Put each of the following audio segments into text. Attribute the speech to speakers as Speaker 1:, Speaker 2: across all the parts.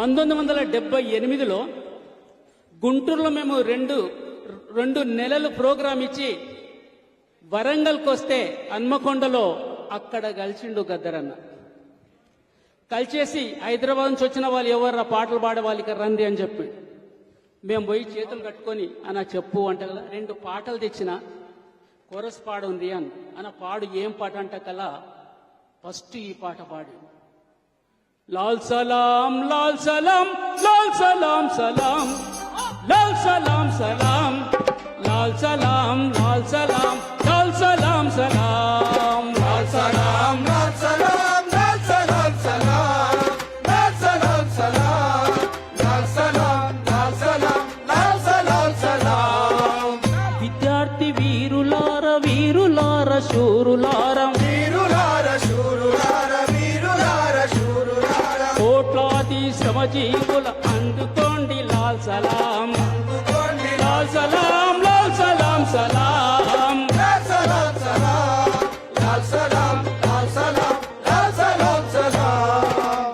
Speaker 1: 1978లో గుంటూరులో మేము రెండు నెలలు ప్రోగ్రాం ఇచ్చి వరంగల్కి వస్తే హన్మకొండలో అక్కడ కలిసిండు గద్దరన్న. కలిసేసి హైదరాబాద్ నుంచి వచ్చిన వాళ్ళు ఎవరు పాటలు పాడే వాళ్ళకి రండి అని చెప్పి మేము పోయి చేతులు కట్టుకొని అన్న చెప్పు అంట కదా 2 పాటలు తెచ్చిన కొరస్ పాడు ఉంది అన్న పాడు ఏం పాట అంట కలా ఫస్ట్ ఈ పాట పాడి లాల్ సలాం లాల్ సలాం లాల్ సలాం సలాం లాల్ సలాం సలాం లాల్ సలాం లాల్ సలాం లాల్ సలాం సలాం లాల్ సలాం లాల్ సలాం లాల్ సలాం సలాం లాల్ సలాం సలాం లాల్ సలాం లాల్ సలాం లాల్ సలాం సలాం. విద్యార్థి వీరులార వీరులార శూరులార వీరులార శూరులార వీరులార శూరులార కోట్లాది శ్రమజీవుల అందుకోండి లాల్ సలాం అందుకోండి లాల్ సలాం లాల్ సలాం సలాం లాల్ సలాం సలాం లాల్ సలాం లాల్ సలాం లాల్ సలాం సలాం.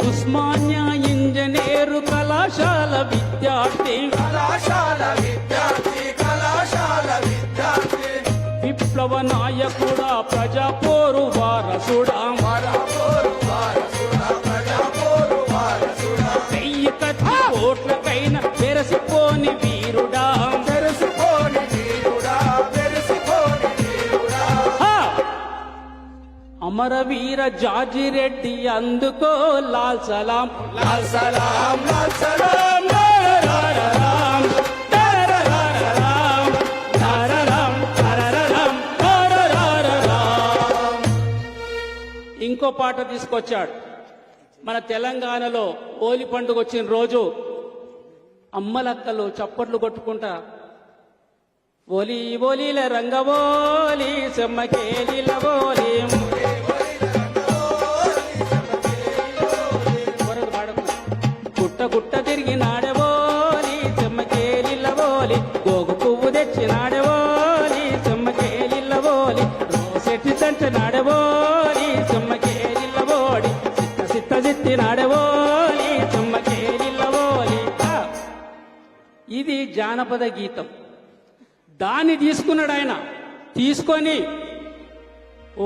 Speaker 1: ఉస్మానియా ఇంజనీరు కళాశాల విద్యార్థి కళాశాల విద్యార్థి కళాశాల విద్యార్థి విప్లవ నాయకుడా ప్రజాపోరు వారసుడా వెయ్యి కత్తి కోట్లకైన వెరసిపోని వీరుడా వెరసిపోని వీరుడా వెరసిపోని వీరుడా. అమరవీర జాజిరెడ్డి అందుకో లాల్ సలాం లాల్ సలాం లాల్ సలాం లారరారరాం లారరారరాం లారరాం లారరాం లారరారరాం. ఇంకో పాట తీసుకొచ్చాడు. మన తెలంగాణలో హోలీ పండుగ వచ్చిన రోజు అమ్మలక్కలు చప్పట్లు కొట్టుకుంటా ఓలి ఓలీల రంగవోలి సెమ్మకేలిల ఓలి గుట్ట గుట్ట తిరిగి నాడవోలి సెమ్మకేలిల ఓలి గోగు పువ్వు తెచ్చి నాడవోలి సెమ్మకేలిల ఓలి రోసెట్టి తంట నాడవోలి సెమ్మకేలిల ఓడి సిత్త సిత్తి నాడవోలి సెమ్మకేలిల ఓలి. ఇది జానపద గీతం. దాన్ని తీసుకున్నాడు ఆయన. తీసుకొని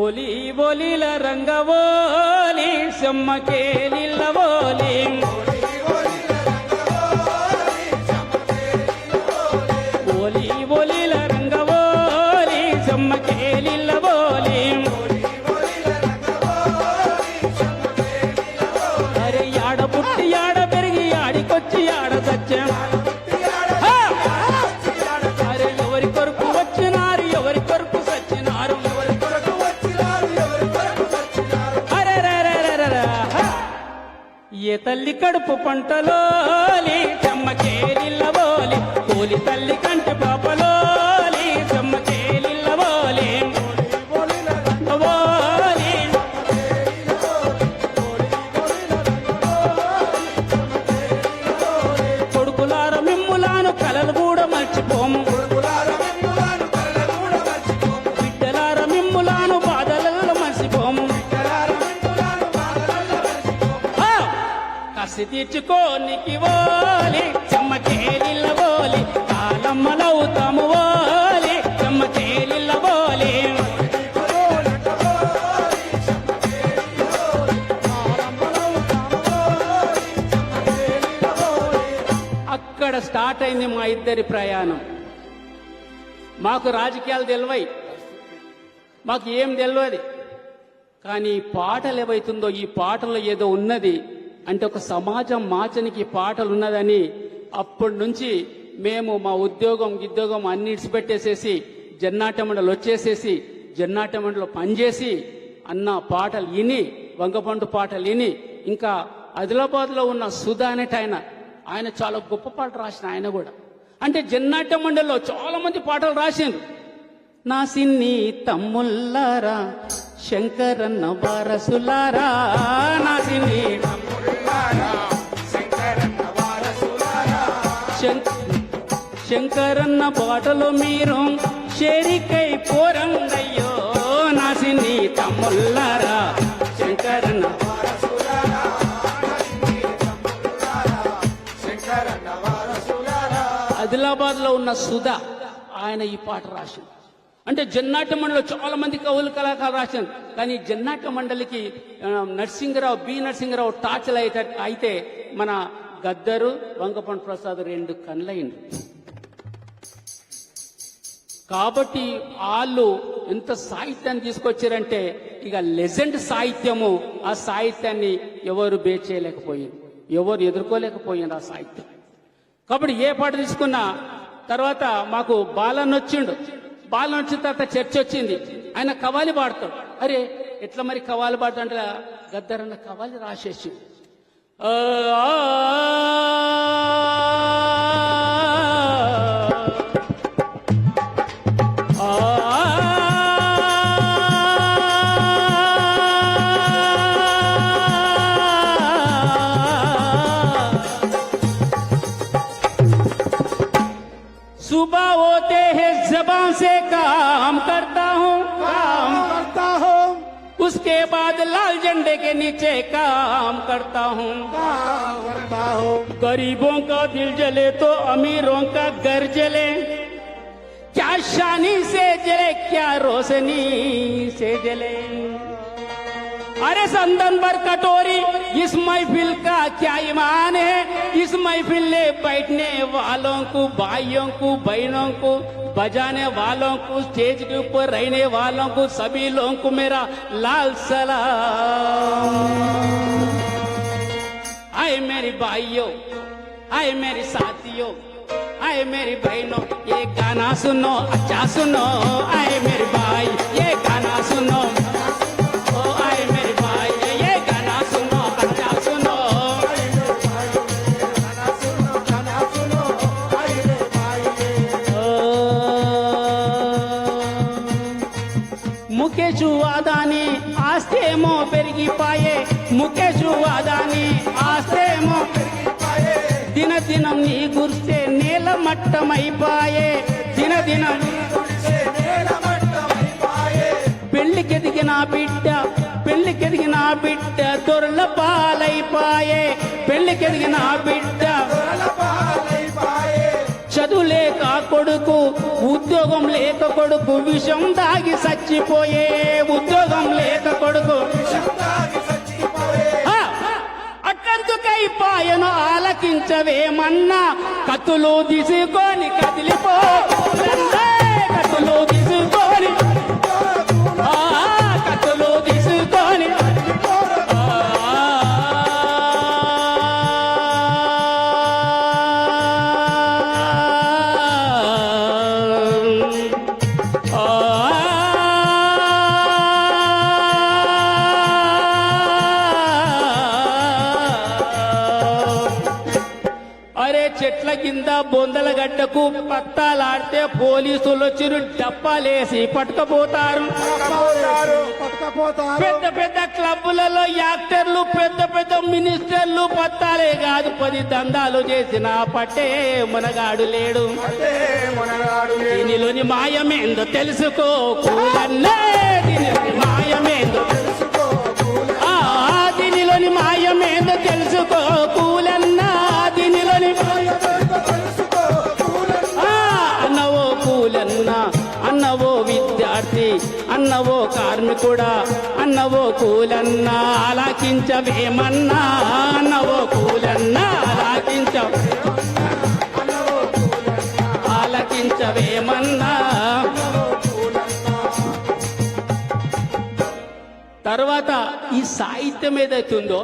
Speaker 1: ఓలి ఓలీల రంగవోలి సెమ్మకేలిల ఓలి ఓలి ఓలీల రంగవోలి సెమ్మకేలిల ఓలి. అరే యాడ పుట్టి యాడ పెరిగి ఆడికొచ్చి ఆడ సత్యం. అరే ఎవరి కొరకు వచ్చినారు ఎవరి కొరకు సచ్చినారు అరే ఏ తల్లి కడుపు పంటలోలి చెమ్మకేలిల్లవోలి కోలి తల్లి కంటి పాపలోలి చెమ్మకేలిల్లవోలి ఓలి. కొడుకులార మిమ్ములాను కలలు కూడా మర్చిపోము బిడ్డలార మిమ్ములాను బాధలలో మర్చిపోము. కసి తీర్చుకోనికి ఓలి చెమ్మకేలిల్ల ఓలి కాలమ్మలవుతాము ఓలి చెమ్మకేలిల్ల ఓలి. అక్కడ స్టార్ట్ అయింది మా ఇద్దరి ప్రయాణం. మాకు రాజకీయాలు తెలివై మాకు ఏం తెలియదు. కానీ ఈ పాటలు ఏవైతుందో ఈ పాటల్లో ఏదో ఉన్నది అంటే ఒక సమాజం మార్చనికి ఈ పాటలు ఉన్నదని అప్పటి నుంచి మేము మా ఉద్యోగం అన్ని ఇడిచిపెట్టేసేసి జన్నాటమండలు వచ్చేసేసి జన్నాటమండలో పనిచేసి అన్న పాటలు విని వంగపండు పాటలు విని ఇంకా ఆదిలాబాద్లో ఉన్న సుధా అనేట ఆయన చాలా గొప్ప పాటలు రాసిన ఆయన కూడా. అంటే జన్నాట్య మండలిలో చాలా మంది పాటలు రాసిండ్రు. నా సిన్ని తమ్ముల్లారా శంకరన్న వారసులారా నా సిన్ని శంకరన్న పాటలో మీరు షేరికై పోరండయ్యో నా సిన్ని తమ్ముల్లారా శంకరన్న ఆదిలాబాద్లో ఉన్న సుధా ఆయన ఈ పాట రాసింది. అంటే జన్నాట్య మండలిలో చాలా మంది కవులు కళాకారులు రాశారు. కానీ జన్నాట్య మండలికి బి నరసింహరావు టార్చ్ అయితే మన గద్దరు వంగపండు ప్రసాద్ 2 కళ్ళైంది. కాబట్టి వాళ్ళు ఎంత సాహిత్యాన్ని తీసుకొచ్చారంటే ఇక లెజెండ్ సాహిత్యము. ఆ సాహిత్యాన్ని ఎవరు బేర్ చేయలేకపోయారు, ఎవరు ఎదుర్కోలేకపోయారు ఆ సాహిత్యం. కాబట్టి ఏ పాట తీసుకున్నా తర్వాత మాకు బాలన్ వచ్చిండు. బాలన్ వచ్చిన తర్వాత చర్చ వచ్చింది. ఆయన కవాలి పాడతాడు. అరే ఎట్లా మరి కవాలి పాడుతుంటే గద్దరన్న కవాలి రాసేసి सुबह होते हैं जबान से काम करता हूँ उसके बाद लाल झंडे के नीचे काम करता हूँ गरीबों का दिल जले तो अमीरों का घर जले क्या शानी से जले क्या रोशनी से जले अरे संदन भर कटोरी इस महफिल का क्या ईमान है इस महफिल में बैठने वालों को भाइयों को बहनों को बजाने वालों को स्टेज के ऊपर रहने वालों को सभी लोगों को मेरा लाल सलाम। आए मेरी भाइयों आए मेरी साथियों आए मेरी बहनों ये गाना सुनो अच्छा सुनो आए मेरे भाई ये गाना सुनो ముఖేషు వాదాని ఆస్తేమో పెరిగిపాయే ముఖేషు వాదాని ఆస్తేమో పెరిగిపాయే దిన దినం నీ గుర్స్తే నేల మట్టమైపాయే దిన దినం పెళ్లికెదిగిన బిడ్డ దొరల పాలైపాయే పెళ్లికెదిగిన బిడ్డ చదువు లేక కొడుకు ఉద్యోగం లేక కొడుకు విషం దాగి చచ్చిపోయే ఉద్యోగం లేక కొడుకు అట్టందుకైపాయను ఆలకించవేమన్నా కత్తులు తీసుకొని కదిలిపో కత్తులు తీసుకొని కత్తులు తీసుకొని చెట్ల కింద బొందల గడ్డకు పత్తాలాడితే పోలీసులు వచ్చి డప్పాలేసి పట్టుకపోతారు. పెద్ద పెద్ద క్లబ్బులలో యాక్టర్లు పెద్ద పెద్ద మినిస్టర్లు పత్తాలే కాదు 10 దందాలు చేసిన పట్టే మునగాడు లేడు. దీనిలోని మాయమేందో తెలుసుకో కూలన్నే దీనిలోని మాయమేందో దీనిలోని మాయమేందో తెలుసుకో కూలన్నా దీనిలోని అన్నవో కూలన్నా అన్నవో విద్యార్థి అన్నవో కార్మికుడా అన్నవో కూలన్నా ఆలకించవేమన్నా అన్నవో కూలన్నా ఆలకించవేమన్నా. తర్వాత ఈ సాహిత్యం ఏదైతే ఉందో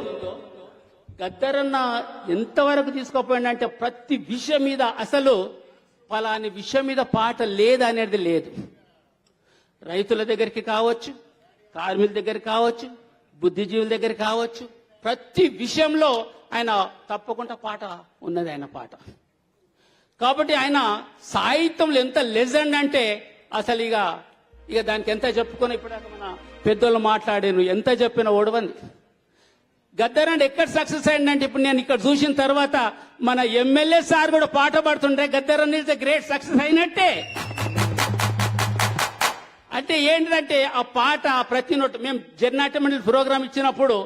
Speaker 1: గద్దరన్న ఎంతవరకు తీసుకుపోయిందంటే ప్రతి విషయం మీద అసలు ఫలాని విషయం మీద పాట లేదనేది లేదు. రైతుల దగ్గరికి కావచ్చు, కార్మికుల దగ్గర కావచ్చు, బుద్ధిజీవుల దగ్గర కావచ్చు, ప్రతి విషయంలో ఆయన తప్పకుండా పాట ఉన్నది ఆయన పాట. కాబట్టి ఆయన సాహిత్యంలో ఎంత లెజెండ్ అంటే అసలు ఇక దానికి ఎంత చెప్పుకొని ఇప్పుడు మన పెద్దోళ్ళు మాట్లాడాను ఎంత చెప్పిన ఓడవంది. గద్దరన్న ఎక్కడ సక్సెస్ అయిందంటే ఇప్పుడు నేను ఇక్కడ చూసిన తర్వాత మన ఎమ్మెల్యే సార్ కూడా పాట పాడుతుంటే గద్దరన్న ఇస్ ద గ్రేట్ సక్సెస్ అయినట్టే. అంటే ఏంటంటే ఆ పాట ప్రతి నోటు మేము జర్నాట్య మండలి ప్రోగ్రామ్ ఇచ్చినప్పుడు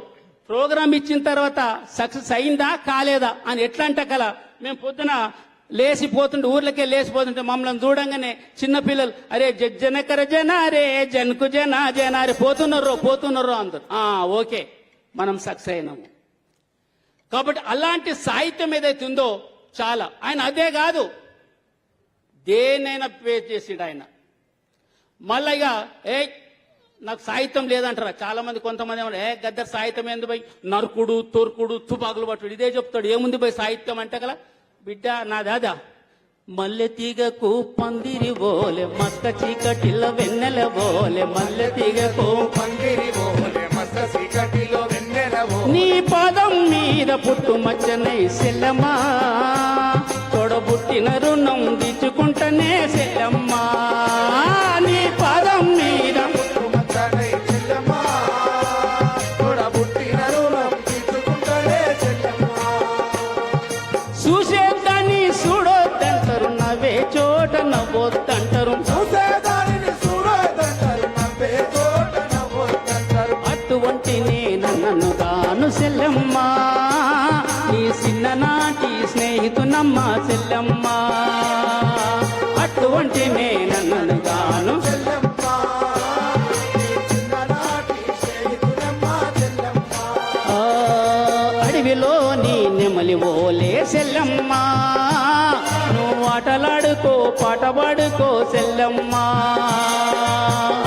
Speaker 1: ప్రోగ్రామ్ ఇచ్చిన తర్వాత సక్సెస్ అయిందా కాలేదా అని ఎట్లా అంటే కల మేము పొద్దున లేచిపోతుంటే ఊర్లకే లేచిపోతుంటే మమ్మల్ని చూడంగానే చిన్నపిల్లలు అరే జనకర జనారే జనకు జనారే పోతున్నారు అందరు ఓకే మనం సక్సెస్ అయినాము. కాబట్టి అలాంటి సాహిత్యం ఏదైతే ఉందో చాలా ఆయన అదే కాదు దేనైనా పే చేసిండు ఆయన. మళ్ళా ఇక నాకు సాహిత్యం లేదంటారా చాలా మంది, కొంతమంది గద్దర్ సాహిత్యం ఏంది పోయి నరుకుడు తొరుకుడు తుపాకులు పట్టుడు ఇదే చెప్తాడు. ఏముంది పోయి సాహిత్యం అంటే కదా బిడ్డ నా దాదా మల్లె తీగకు పందిరి బోలే మస్క చీకటిల వెన్నెల బోలే మల్లె తీగకు
Speaker 2: పందిరి బోలే మస్క చీకటిలో వెన్నెల బోలే
Speaker 1: నీ పాదం మీద పుట్టు మచ్చనై సెల్లమ్మా తోడబుట్టిన రుణం దిచ్చుకుంటనే సెల్లమ్మా నీ పాదం మీద
Speaker 2: పుట్టు మచ్చనై సెల్లమ్మా తోడబుట్టిన రుణం దిచ్చుకుంటనే సెల్లమ్మా
Speaker 1: చూసేదాన్ని చూడొద్దంటారు నవ్వే చోట నవ్వొద్దంటారు
Speaker 2: చూసేదానిని చూడొద్దంటారు నవ్వే చోట నవ్వొద్దంటారు
Speaker 1: అటువంటి నన్ను తాను సెల్లమ్మా నీ చిన్ననాటి స్నేహితునమ్మ సెల్లమ్మా అటువంటి నన్ను తాను
Speaker 2: సెల్లమ్మా నీ చిన్ననాటి స్నేహితుడమ్మా సెల్లమ్మా
Speaker 1: అడవిలోని నెమలి ఓలే సెల్లమ్మా నువ్వు ఆటలాడుకో పాట పాడుకో సెల్లమ్మా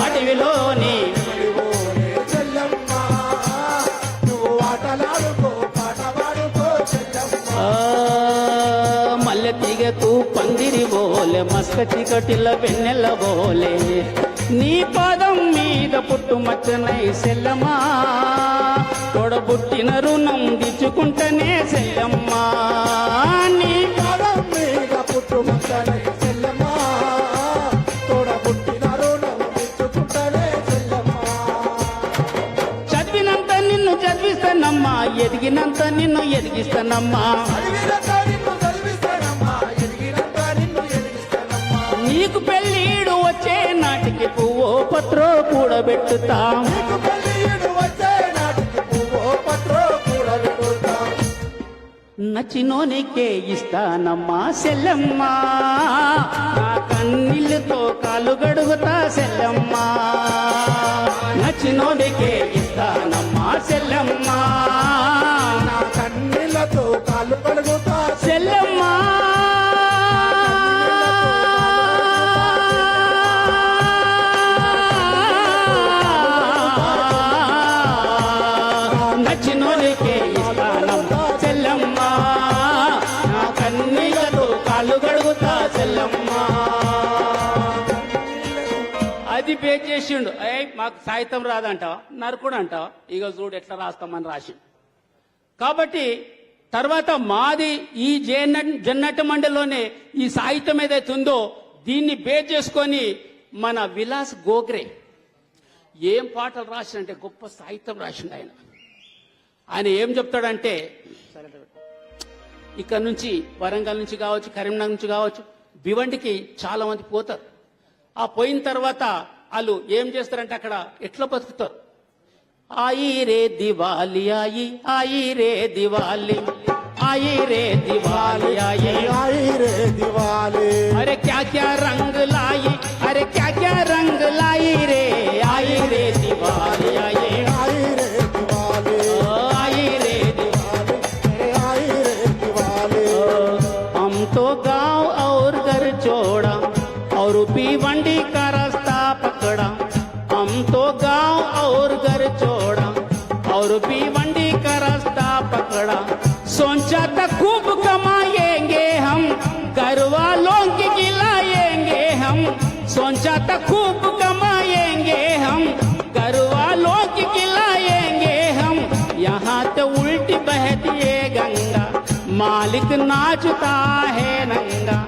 Speaker 1: అడవిలోని
Speaker 2: బోలే సెల్లమ్మా నువ్వు ఆటలాడుకో పాట పాడుకో సెల్లమ్మా
Speaker 1: మల్లె తీగకు పందిరి బోలే మస్క చీకటిల వెన్నెల బోలే నీ పాదం మీద పుట్టు మచ్చనై సెల్లమ్మా తోడబుట్టిన రుణం దిచ్చుకుంటనే సెల్లమ్మా నీ
Speaker 2: పాదం మీద పుట్టు మచ్చనై సెల్లమ్మా తోడబుట్టిన రుణం దిచ్చుకుంటనే సెల్లమ్మా
Speaker 1: చదివినంత నిన్ను చదివిస్తానమ్మా ఎదిగినంత నిన్ను ఎదిగిస్తానమ్మా
Speaker 2: అడిగినంత నిన్ను చదివిస్తానమ్మా ఎదిగినంత నిన్ను ఎదిగిస్తానమ్మా
Speaker 1: నీకు పెళ్ళీడు వచ్చే నాటికి పువ్వో పత్రో కూడబెట్టుతా
Speaker 2: నీకు పెళ్ళిడు వచ్చే నాటికి పువ్వో పత్రో కూడబెట్టుతా
Speaker 1: నచ్చినోనికే ఇస్తానమ్మా సెల్లమ్మా నా కన్నీళ్ళతో కాలు గడుగుతా సెల్లమ్మా నచ్చినోనికే ఇస్తానమ్మా సెల్లమ్మా
Speaker 2: నా కన్నీళ్లతో కాళ్ళు కడుగుతా
Speaker 1: సెల్లమ్మా నచ్చినోనికే ఇస్తానమ్మా సెల్లమ్మా నా కన్నీళ్ళతో కాళ్ళు గడుగుతా సెల్లమ్మా అది పే చేసిండు మాకు సాహిత్యం రాదంటావా నరకుడు అంటావా ఇక చూడు ఎట్లా రాస్తామని రాసి. కాబట్టి తర్వాత మాది ఈ జన్నట్టు మండలిలోనే ఈ సాహిత్యం ఏదైతే ఉందో దీన్ని బేస్ చేసుకొని మన విలాస్ గోగ్రే ఏం పాటలు రాసిండంటే గొప్ప సాహిత్యం రాసిండు ఆయన. ఆయన ఏం చెప్తాడంటే ఇక్కడ నుంచి వరంగల్ నుంచి కావచ్చు కరీంనగర్ నుంచి కావచ్చు భివండికి చాలా మంది పోతారు. ఆ పోయిన తర్వాత వాళ్ళు ఏం చేస్తారంటే అక్కడ ఎట్లా బతుకుతారు. आई रे दिवाली आई रे दिवाली आई रे दिवाली
Speaker 2: आई रे दिवाली
Speaker 1: अरे क्या रंग लाई अरे क्या रंग लाई रे आई रे दिवाली
Speaker 2: आई रे दिवाली
Speaker 1: आई रे
Speaker 2: दिवाली आई रे दिवाली
Speaker 1: हम तो गांव और घर छोड़ा और भिवंडी का रास्ता पकड़ा हम तो गांव और घर छोड़ा और भिवंडी का रास्ता पकड़ा सोचा था खूब कमाएंगे हम घर वालों की खिलाएंगे हम सोचा था खूब कमाएंगे हम घर वालों की खिलाएंगे हम यहाँ तो उल्टी बहती है गंगा मालिक नाचता है नंगा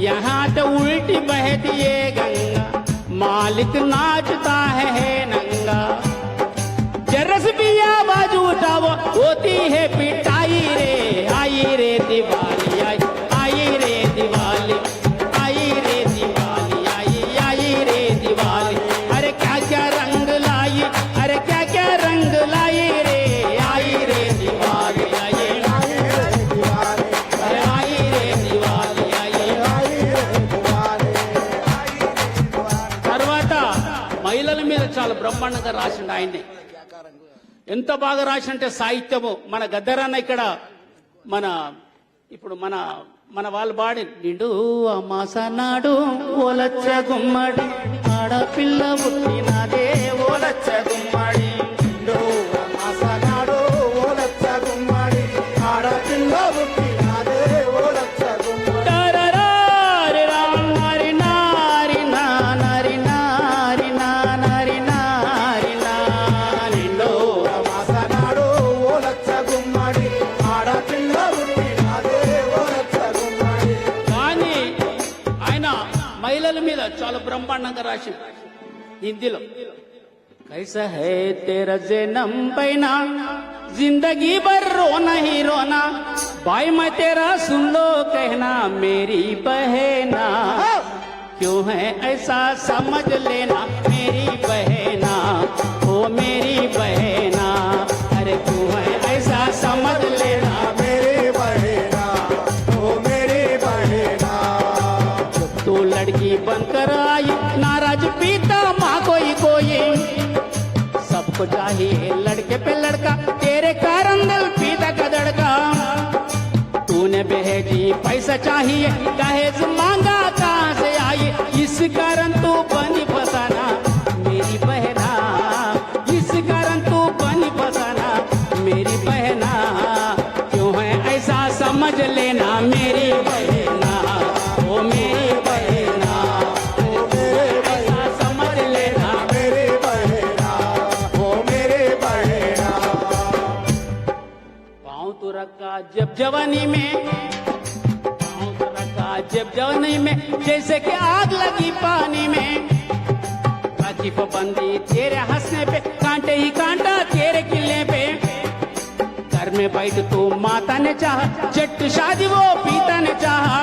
Speaker 1: यहाँ तो उल्टी बहती है गंगा मालिक नाचता है नंगा जरस भी आवाज उठाओ होती है पिटाई रे आई रे दिवाली आई रे दिवाली आई रे दिवाली आई रे दिवाली अरे क्या रंग लाई अरे क्या रंग लाई रे आई रे दिवाली
Speaker 2: आई रे दिवाली
Speaker 1: अरे आई रे दिवाली బ్రహ్మాండంగా రాసిండు ఆయన్ని. ఎంత బాగా రాసింటే సాహిత్యము మన గద్దరన్న ఇక్కడ మన ఇప్పుడు మన వాళ్ళు పాడి నిండు అమాసనాడు ఓలచ్చ గుమ్మడి ఆడపిల్ల పుట్టినదే ఓలచ్చ గుమ్మడి
Speaker 2: నిండు అమాసనాడు ఓలచ్చ గుమ్మడి ఆడపిల్ల పుట్టినదే ఓలచ్చ గుమ్మడి
Speaker 1: టరరారి రారి నారి నారి నారి నారి నారి
Speaker 2: నిండు అమాసనాడు ఓలచ్చ గుమ్మడి ఆడపిల్ల పుట్టినదే ఓలచ్చ గుమ్మడి.
Speaker 1: కానీ ఆయన మహిళల మీద చాలా బ్రహ్మాండంగా రాసి హిందీలో कैसा है तेरा जन्म पैना जिंदगी भर रोना ही रोना भाई मैं तेरा सुन लो कहना मेरी बहना क्यों है ऐसा समझ लेना मेरी बहना ओ मेरी बहना अरे क्यों है ऐसा समझ लेना
Speaker 2: मेरी बहना ओ मेरी बहना.
Speaker 1: तू लड़की बनकर आई नाराज पीता माँ कोई कोई सबको चाहिए लड़के पे लड़का तेरे कारण दिल पीता का दड़का तूने भेजी पैसा चाहिए दहेज मांगा कहाँ से आई इस कारण तू बनी फसाना मेरी बहना इस कारण तू बनी फसाना मेरी बहना क्यों है ऐसा समझ लेना मेरी बहना ओ मेरी बहना
Speaker 2: ओ मेरे
Speaker 1: ऐसा समझ लेना
Speaker 2: मेरी बहना ओ मेरी बहना.
Speaker 1: पाँव तो रखा जब जवानी में पाँव तो रखा जब जवानी में जैसे कि आग लगी पानी में राखी पाबंदी तेरे हंसने पे कांटे ही कांटा तेरे किले पे घर में बैठ तू माता ने चाहा चट्ट शादी वो पीता ने चाहा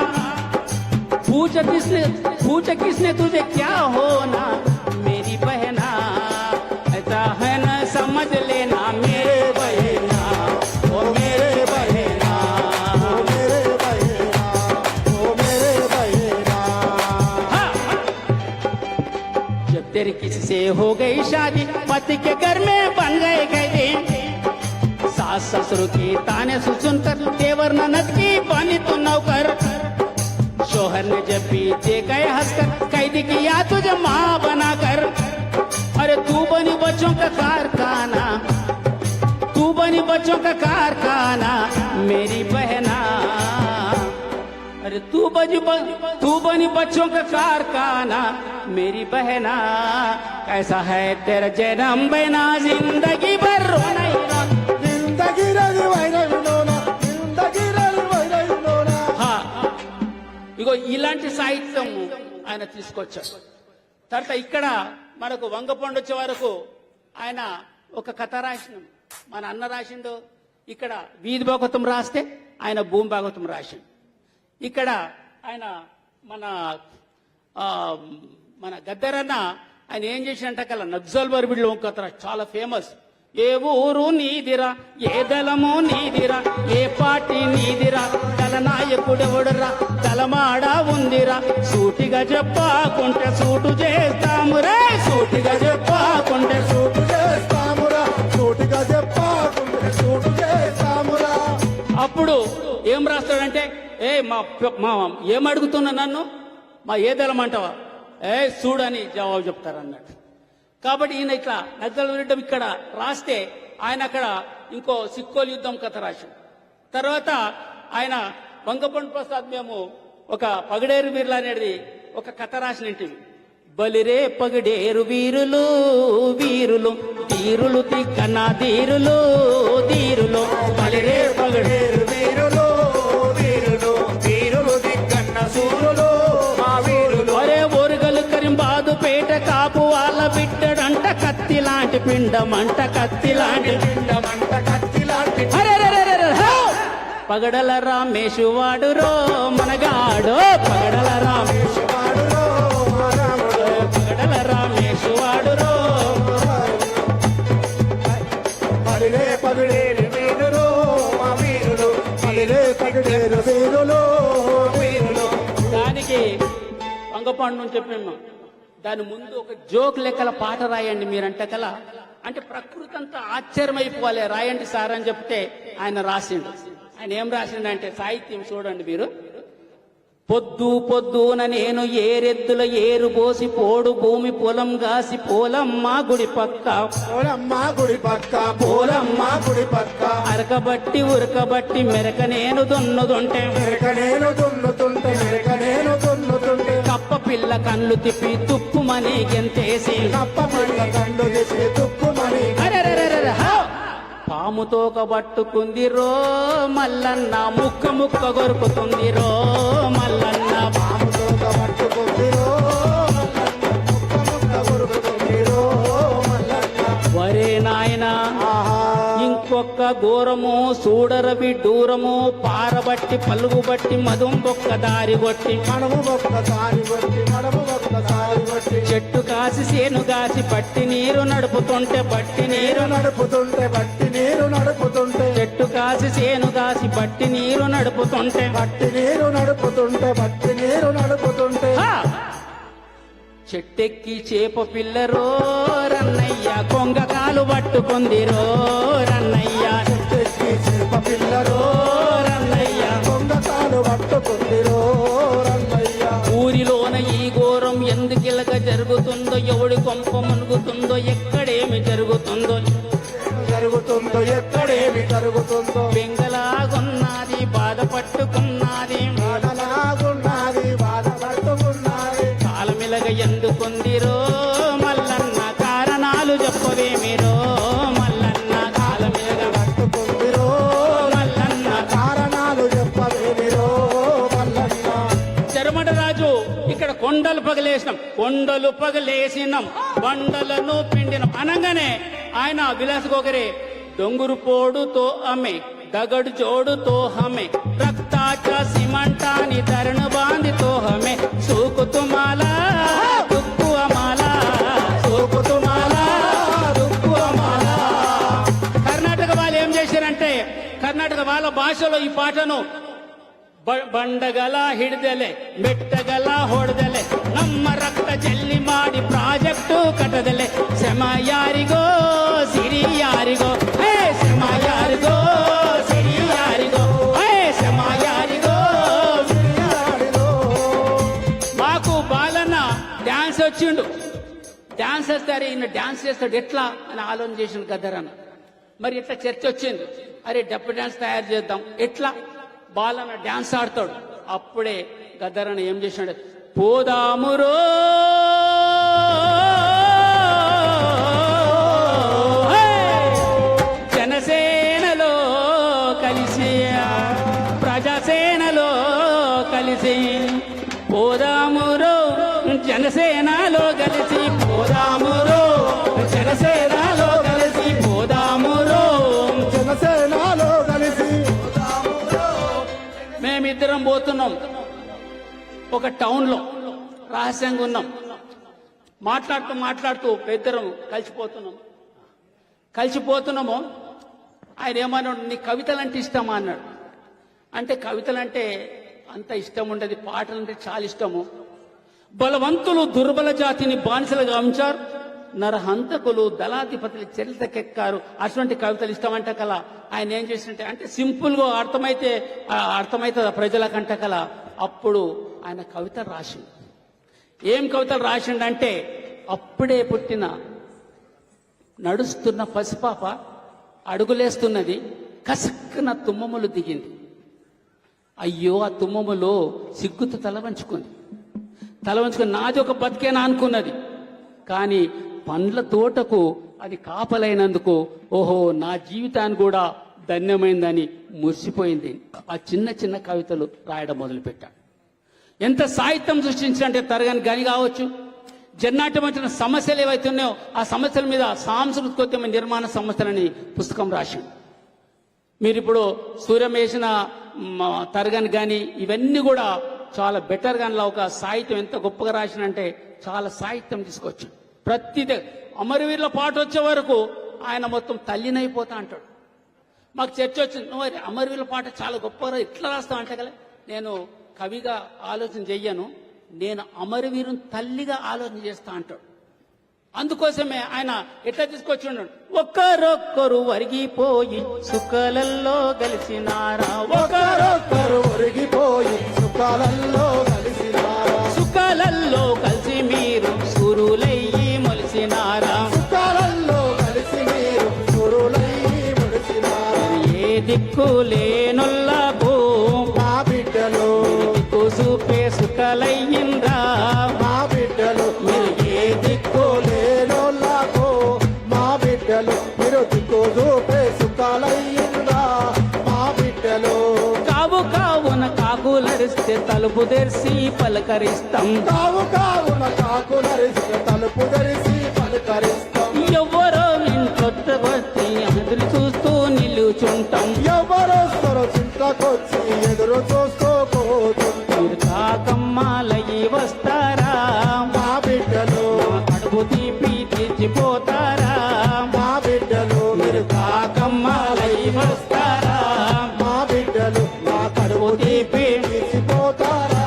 Speaker 1: पूछ किसने तुझे क्या होना मेरी बहना ऐसा है न समझ लेना मेरे बहना ओ मेरे बहना
Speaker 2: ओ मेरे बहना ओ मेरे बहना.
Speaker 1: हाँ। जब तेरी किसी से हो गई शादी पति के घर में बन गए कैदी सास ससुर की ताने सुनकर देवर ननद की बनी तू नौकर शोहर ने जब भी देखा हंसकर कैदी किया तुझे माँ बनाकर अरे तू बनी बच्चों का कारखाना तू बनी बच्चों का कारखाना मेरी बहना अरे तू बनी बच्चों का कारखाना मेरी बहना कैसा है तेरा जन्म बहना जिंदगी भर रोना ही रोना
Speaker 2: जिंदगी रही वही विनोना जिंदगी रही वही विनोना.
Speaker 1: ఇగో ఇలాంటి సాహిత్యం ఆయన తీసుకొచ్చారు. తర్వాత ఇక్కడ మనకు వంగపండు వచ్చే వరకు ఆయన ఒక కథ రాసిన మన అన్న రాసిండు. ఇక్కడ వీధి భాగవతం రాస్తే ఆయన భూమి భాగవతం రాసిండు. ఇక్కడ ఆయన మన గద్దరన్న ఆయన ఏం చేసినంట కల నక్సల్ బర్బిడ్లో ఒక కథ చాలా ఫేమస్. ఏ ఊరు నీదిరా ఏ దళము నీదిరా ఏ పార్టీ నీదిరా దళ నాయకుడెవడురా దళమాడ ఉందిరా సూటిగా చెప్పకుంటే సూటు చేస్తామురా సూటిగా చెప్పకుంటే
Speaker 2: సూటు చేస్తామురా సూటిగా చెప్పకుంటే సూటు చేస్తామురా.
Speaker 1: అప్పుడు ఏం రాస్తాడంటే ఏ మా ఏం అడుగుతున్నా నన్ను మా ఏ దళం అంటావా ఏ చూడని జవాబు చెప్తారు అన్నట్టు. కాబట్టి ఈయన ఇట్లా నక్సల్ విరుద్ధం ఇక్కడ రాస్తే ఆయన అక్కడ ఇంకో సిక్కోలు యుద్ధం కథ రాశాడు. తర్వాత ఆయన వంగపండు ప్రసాద్ మేము ఒక పగడేరు వీరులు అనేది ఒక కథ రాసినవి. బలిరే పగడేరు వీరులు వీరులు తీరులు తిక్కన ధీరులు ధీరులు బలిరే పగడేరు
Speaker 2: వీరులు వీరులు వీరులు దిక్కన్న సూరులు మా వీరులు.
Speaker 1: ఒరే ఓరుగలు కరింబాదు పేట కాపు వాళ్ళ బిడ్డడంట కత్తి లాంటి పిండమంట కత్తి లాంటి
Speaker 2: పిండమంట కత్తి లాంటి
Speaker 1: పగడల రామేశు వాడురో మనగాడో పగడల రామేశు
Speaker 2: వాడురో రాముడు
Speaker 1: పగడల రామేశు వాడురో
Speaker 2: పడిలే పగిడేరు వీరులు మా వీరులు పడిలే పగిడేరు వీరులు వీరులు.
Speaker 1: దానికి వంగపండు అని చెప్పాము. దాని ముందు ఒక జోక్ లెక్కల పాట రాయండి మీరంటే కల అంటే ప్రకృతి అంతా ఆశ్చర్యమైపోవాలి రాయండి సార్ అని చెప్తే ఆయన రాసిండు. ఆయన ఏం రాసిండంటే సాహిత్యం చూడండి మీరు. పొద్దు పొద్దున నేను ఏరెద్దుల ఏరు పోసి పోడు భూమి పొలం గాసి పోలమ్మ గుడి పక్క
Speaker 2: పోలమ్మ గుడి పక్క పోలమ్మ గుడి పక్క
Speaker 1: అరకబట్టి ఉరకబట్టి మెరక నేను దున్నుతుంటే
Speaker 2: మెరక నేను దున్నుతుంటే మెరక నేను దున్నుతుంటే
Speaker 1: కప్ప పిల్ల కళ్ళు తిప్పి తుప్పుమని గెంతేసి
Speaker 2: కప్ప పిల్ల కండు తీసి తుప్పుమని
Speaker 1: అరెరెరెరెరె, హా! పాము తోక పట్టుకుంది రో మల్లన్న ముక్క ముక్క కొరుకుతుంది రో మల్లన్న
Speaker 2: పాముతో పట్టుకుందిరో ముక్క ముక్క కొరుకుతుందిరో మల్లన్న.
Speaker 1: వరే నాయనా
Speaker 2: ఆహా
Speaker 1: ఇంకొక్క ఘోరము చూడరవి దూరము పారబట్టి పలుగుబట్టి మదుంబొక్క దారి కొట్టి
Speaker 2: మనము ఒక్కసారి కొట్టి మనము ఒక్కసారి కొట్టి
Speaker 1: చెట్టు కాసి సేను కాసి బట్టి నీరు నడుపుతుంటే బట్టి నీరు
Speaker 2: నడుపుతుంటే బట్టి నీరు నడుపుతుంటే
Speaker 1: చెట్టు కాసి సేను కాసి బట్టి నీరు నడుపుతుంటే
Speaker 2: బట్టి నీరు నడుపుతుంటే బట్టి నీరు నడుపుతుంటే
Speaker 1: హా! చెట్టెక్కి చేప పిల్లరో రన్నయ్య కొంగ కాలు పట్టుకుంది రో రన్నయ్య
Speaker 2: తెచ్చి చేప పిల్లరో
Speaker 1: రన్నయ్య
Speaker 2: దొంగతాలు పట్టుకుందిరో రంగయ్య.
Speaker 1: ఊరిలోన ఈ ఘోరం ఎందుకిలక జరుగుతుందో ఎవడి కొంప మునుగుతుందో ఎక్కడేమి జరుగుతుందో
Speaker 2: జరుగుతుందో ఎక్కడేమి జరుగుతుందో
Speaker 1: బెంగలాగున్నది బాధ పట్టుకున్నది
Speaker 2: బాధలాగున్నది బాధ పట్టుకున్నది
Speaker 1: కాలమిలగ ఎందుకుందిరో మల్లన్న కారణాలు చెప్పవేమిరో మల్లన్న కాలమిలగ
Speaker 2: పట్టుకుందిరో
Speaker 1: మల్లన్న
Speaker 2: కారణాలు చెప్పవేమిరో మల్లన్న.
Speaker 1: చెరమడ రాజు ఇక్కడ కొండలు పగలేసినాం కొండలు పగలేసినాం బండలను పిండినం అనగానే ఆయన విలాస్ గోగరే డొంగురు పోడుతో అమ్మే దగడు జోడుతో హమే రక్తాచ సిమంటాని ధరణ బాంధితో హమే సూకుతుమాల దుక్కు అమాల సూకుతుమాల దుక్కు అమాల. కర్ణాటక వాళ్ళు ఏం చేశారంటే కర్ణాటక వాళ్ళ భాషలో ఈ పాటను ಬಂಡಗಲ ಹಿಡ್ದಲೆ ಬೆಟ್ಟಗಲ ಹೊಡೆದಲೆ ನಮ್ಮ ರಕ್ತ ಚೆಲ್ಲಿ ಮಾಡಿ ಪ್ರಾಜೆಕ್ಟು ಕಟ್ಟದಲೆ ಶ್ರಮ ಯಾರಿಗೋ ಸಿರಿ ಯಾರಿಗೋ ಹೇ ಶ್ರಮ ಯಾರಿಗೋ ಸಿರಿ ಯಾರಿಗೋ ಹೇ ಶ್ರಮ ಯಾರಿಗೋ
Speaker 2: యాడిలో
Speaker 1: మాకు బాలన్న డాన్స్ వచ్చిండు డాన్స్ వేస్తారు ఈయన డాన్స్ చేస్తాడు ఎట్లా అని ఆలోచన చేసిన గద్దరన్న మరి ఇట్లా చర్చ వచ్చింది అరే డప్పు డాన్స్ తయారు చేద్దాం ఎట్లా బాలన్న డాన్స్ ఆడతాడు అప్పుడే గద్దరన్న ఏం చేశాడు పోదామురో జనసేనలో కలిసి ప్రజాసేనలో కలిసి పోదామురో జనసేనలో కలిసి పోదామురో జనసేనలో కలిసి పోదామురో
Speaker 2: జనసేనలో కలిసి
Speaker 1: మేమిద్దరం పోతున్నాం ఒక టౌన్ లో రహస్యంగా ఉన్నాం మాట్లాడుతూ ఇద్దరం కలిసిపోతున్నాము ఆయన ఏమన్నాడు నీ కవితలంటే ఇష్టమా అన్నాడు అంటే కవితలంటే అంత ఇష్టం ఉండదు పాటలంటే చాలా ఇష్టము బలవంతులు దుర్బల జాతిని బానిసలుగా ఉంచారు నరహంతకులు దళాధిపతులు చరితకెక్కారు అటువంటి కవితలు ఇష్టమంటే కల ఆయన ఏం చేసినట్టే అంటే సింపుల్ గా అర్థమైతుంది ప్రజలకంట కల అప్పుడు ఆయన కవితలు రాసిండు ఏం కవితలు రాసిండంటే అప్పుడే పుట్టిన నడుస్తున్న పసిపాప అడుగులేస్తున్నది కసక్కున తుమ్మములు దిగింది అయ్యో ఆ తుమ్మములో సిగ్గుతో తల వంచుకుంది నాది ఒక బతికేనా అనుకున్నది కానీ పండ్ల తోటకు అది కాపలైనందుకు ఓహో నా జీవితాన్ని కూడా ధన్యమైందని మురిసిపోయింది ఆ చిన్న చిన్న కవితలు రాయడం మొదలుపెట్టాడు ఎంత సాహిత్యం సృష్టించాలంటే తరగని గని కావచ్చు జన్నాటం వచ్చిన సమస్యలు ఏవైతే ఉన్నాయో ఆ సమస్యల మీద సాంస్కృతికోద్యమ నిర్మాణ సంస్థలని పుస్తకం రాశాడు మీరు ఇప్పుడు సూర్యం వేసిన తరగని కానీ ఇవన్నీ కూడా చాలా బెటర్ గానిలా ఒక సాహిత్యం ఎంత గొప్పగా రాసినంటే చాలా సాహిత్యం తీసుకొచ్చాడు ప్రతిదీ అమరవీరుల పాట వచ్చే వరకు ఆయన మొత్తం తల్లినైపోతా అంటాడు మాకు చర్చ వచ్చింది నువ్వు అమరవీరుల పాట చాలా గొప్పగా ఇట్లా రాస్తావు అంటే కదా నేను కవిగా ఆలోచన చెయ్యను నేను అమరవీరుని తల్లిగా ఆలోచన చేస్తా అంటాడు. అందుకోసమే ఆయన ఎట్లా తీసుకొచ్చి ఉన్నాడు, ఒక్కరొక్కరు వరిగిపోయి సుఖలల్లో కలిసినారా,
Speaker 2: ఒకరొక్కరు ఒరిగిపోయి సుఖాలలో కలిసినారా,
Speaker 1: సుఖలల్లో కలిసి మీరు సురులయ్యి మొలిసినారా,
Speaker 2: సుఖాలలో కలిసి మీరు సురులై ముడిసినారా.
Speaker 1: ఏ దిక్కు లేనొల్లకు
Speaker 2: మా బిడ్డలు
Speaker 1: దిక్కు చూపే సుఖలయ్యిందా,
Speaker 2: మా బిడ్డలు మీరు ఏ దిక్కు లేనోళ్ళకు మా బిడ్డలు మీరు దిక్కు చూపే సుఖాలయ్యిందా మా బిడ్డలు.
Speaker 1: కావు కావున కాకులరిస్తే తలుపు తెరిచి పలకరిస్తాం,
Speaker 2: కావు కావున కాకులరిస్తే తలుపు తెరిచి పలకరిస్తాం.
Speaker 1: ఎవరో ఇంట్లొట్టబట్టి ఎదురు చూస్తూ నిలుచుంటాం,
Speaker 2: ఎవరొస్తారో చింతకొచ్చి ఎదురు చూస్తూ పోతుంటాం.
Speaker 1: మీరు కాకమ్మాలయ్యి వస్తారా,
Speaker 2: మా బిడ్డలు
Speaker 1: మా కడుపు తీపి తెచ్చిపోతారా,
Speaker 2: మా బిడ్డలు మీరు
Speaker 1: కాకమ్మాలయ్యి వస్తారా,
Speaker 2: మా బిడ్డలు మా కడుపు తీపి తీసిపోతారా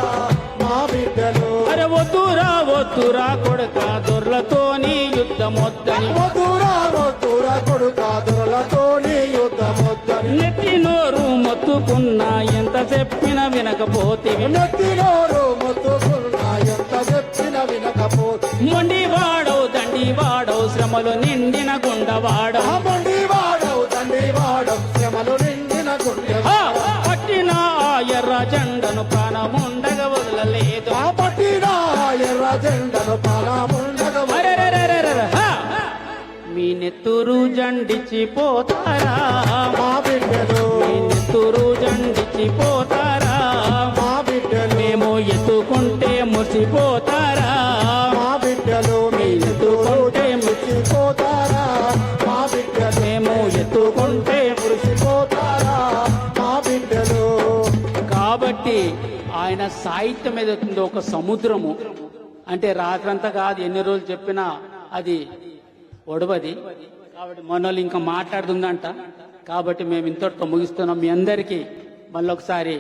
Speaker 2: మా బిడ్డలు.
Speaker 1: అరే వద్దురా వద్దురా కొడుక దొర్లతోని యుద్ధమొద్దని,
Speaker 2: వద్దురా వద్దురా కొడుక దొరలతోని యుద్ధమొద్దని.
Speaker 1: నెత్తి నోరు మొత్తుకున్నా ఎంత చెప్పినా వినకపోతివి,
Speaker 2: నెత్తినోరు మొత్తుకున్నా ఎంత చెప్పిన వినకపోతే.
Speaker 1: మొండి వాడవు దండి వాడవు శ్రమలు నిండిన గుండవాడవు,
Speaker 2: మండి వాడవు తండ్రి వాడవు శ్రమలు నిండిన గుండె.
Speaker 1: పట్టిన ఆ ఎర్ర జెండను ప్రాణముండగా వదలలేదు,
Speaker 2: ఆ పట్టిన ఎర్ర జెండను పాలముండగా
Speaker 1: అరెరెరెరెరెరె, హా! మీ నెత్తురు జండిచ్చిపోతారా,
Speaker 2: మా బిడ్డలు
Speaker 1: మీ నెత్తురు జండిచ్చిపోతారా,
Speaker 2: మా బిడ్డలు
Speaker 1: మేము ఎత్తుకుంటే మురిసిపోతారా,
Speaker 2: మా బిడ్డలు మీ ఎత్తుకుంటే మురిసిపోతారా మా బిడ్డలు
Speaker 1: మేము ఎత్తుకుంటే
Speaker 2: మురిసిపోతారా మా బిడ్డలు.
Speaker 1: కాబట్టి ఆయన సాహిత్యం ఏదవుతుందో ఒక సముద్రము, అంటే రాత్రంతా కాదు ఎన్ని రోజులు చెప్పినా అది ఒడవది. కాబట్టి మనోళ్ళు ఇంకా మాట్లాడుతుందంట. కాబట్టి మేము ఇంతటితో ముగిస్తున్నాం. మీ అందరికీ మళ్ళొకసారి